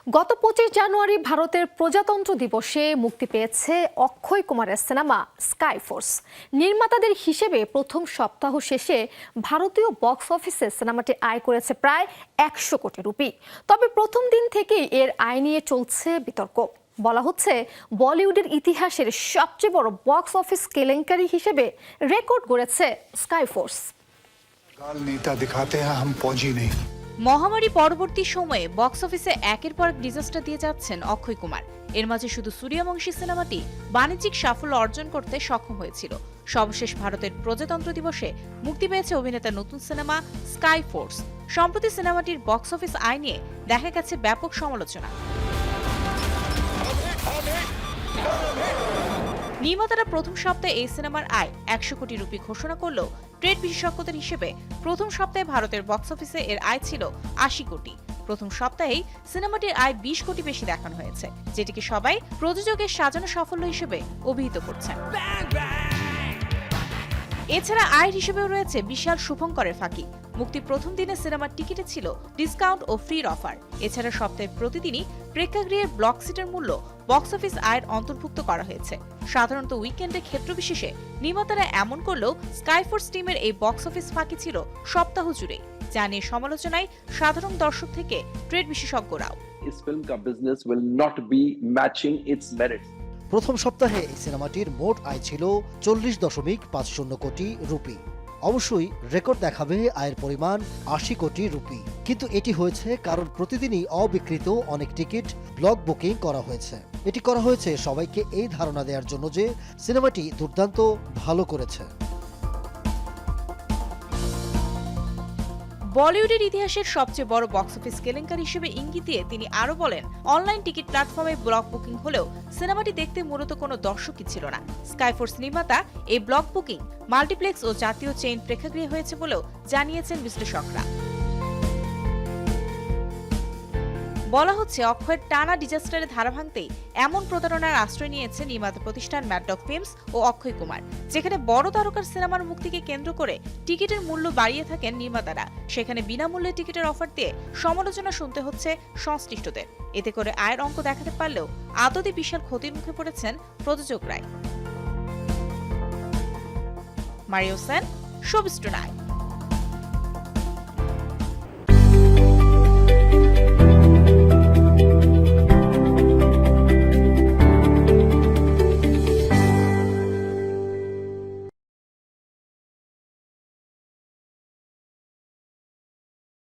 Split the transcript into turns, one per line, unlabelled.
গত 25 জানুয়ারি ভারতের প্রজাতন্ত্র দিবসে মুক্তি পেয়েছে অক্ষয় কুমারের সিনেমা স্কাইফোর্স। নির্মাতাদের হিসেবে প্রথম সপ্তাহ শেষে ভারতীয় বক্স অফিসে সিনেমাটি আয় করেছে প্রায় 100 কোটি রুপি। তবে প্রথম দিন থেকেই এর আয় নিয়ে চলছে বিতর্ক। বলা হচ্ছে বলিউডের ইতিহাসের সবচেয়ে বড় বক্স অফিস কেলেঙ্কারি হিসেবে রেকর্ড গড়েছে স্কাইফোর্স।
नेता दिखाते हैं हम फौजी नहीं।
মহামারী পরবর্তী সময়ে বক্স অফিসে একের পর এক ডিজাস্টার দিয়ে যাচ্ছেন অক্ষয় কুমার। এর মাঝে শুধু সূর্যবংশী সিনেমাটি বাণিজ্যিক সাফল্য অর্জন করতে সক্ষম হয়েছিল। সর্বশেষ ভারতের প্রজাতন্ত্র দিবসে মুক্তি পেয়েছে অভিনেতার নতুন সিনেমা স্কাইফোর্স। সম্প্রতি সিনেমাটির বক্স অফিস আয় নিয়ে দেখা গেছে ব্যাপক সমালোচনা। নির্মাতারা প্রথম সপ্তাহে এই সিনেমার আয় 100 কোটি রুপি ঘোষণা করলেও ট্রেড বিশেষজ্ঞদের হিসেবে প্রথম সপ্তাহে ভারতের বক্স অফিসে এর আয় ছিল 80 কোটি। প্রথম সপ্তাহেই সিনেমাটির আয় 20 কোটি বেশি দেখানো হয়েছে, যেটিকে সবাই প্রযোজকের সাজানো সাফল্য হিসেবে অভিহিত করছেন। এছাড়া আয়ের হিসেবেও রয়েছে বিশাল শুভঙ্করের ফাঁকি। মুক্তির প্রথম দিনে সিনেমার টিকিটে ছিল ডিসকাউন্ট ও ফ্রির অফার। এছাড়া সপ্তাহে প্রতিদিনই প্রেক্ষাগৃহের ব্লক সিটের মূল্য বক্স অফিস আয়ের অন্তর্ভুক্ত করা হয়েছে। সাধারণত উইকেন্ডে ক্ষেত্র বিশেষে নির্মাতারা এমন করলেও স্কাইফোর্স টিমের এই বক্স অফিস ফাঁকি ছিল সপ্তাহ জুড়ে, যা নিয়ে সমালোচনায় সাধারণ দর্শক থেকে ট্রেড বিশেষজ্ঞরাও।
इस फिल्म का business will not be matching its merits।
প্রথম সপ্তাহে এই সিনেমাটির মোট আয় ছিল 40.50 কোটি রুপি। অবশ্যই রেকর্ড দেখাবে আয়ের পরিমাণ 80 কোটি রুপি, কিন্তু এটি হয়েছে কারণ প্রতিদিনই অবিকৃত অনেক টিকিট ব্লক বুকিং করা হয়েছে। এটি করা হয়েছে সবাইকে এই ধারণা দেওয়ার জন্য যে সিনেমাটি দুর্দান্ত ভালো করেছে।
বলিউডের ইতিহাসের সবচেয়ে বড় বক্স অফিস কেলেঙ্কারি হিসেবে ইঙ্গিত দিয়ে তিনি আরো বলেন, অনলাইন টিকিট প্ল্যাটফর্মে ব্লক বুকিং হলেও সিনেমাটি দেখতে মূলত কোনো দর্শকই ছিল না। স্কাইফোর্স নির্মাতা এই ব্লক বুকিং মাল্টিপ্লেক্স ও জাতীয় চেইন প্রেক্ষাগৃহে হয়েছে বলেও জানিয়েছেন বিশ্লেষকরা। বলা হচ্ছে অক্ষয়ের টানা ডিজাস্টারের ধারা ভাঙতেই এমন প্রতারণার আশ্রয় নিয়েছে নির্মাতা প্রতিষ্ঠান ম্যাডডগ ফিল্মস ও অক্ষয় কুমার, যেখানে বড় তারকার সিনেমার মুক্তিকে কেন্দ্র করে টিকিটের মূল্য বাড়িয়ে থাকেন নির্মাতারা। সেখানে বিনামূল্যে টিকিটের অফার দিয়ে সমালোচনা শুনতে হচ্ছে সংশ্লিষ্টদের। এতে করে আয়ের অঙ্ক দেখাতে পারলেও আদতে বিশাল ক্ষতির মুখে পড়েছেন প্রযোজকরাই। Mario Sen, showbiz tonight.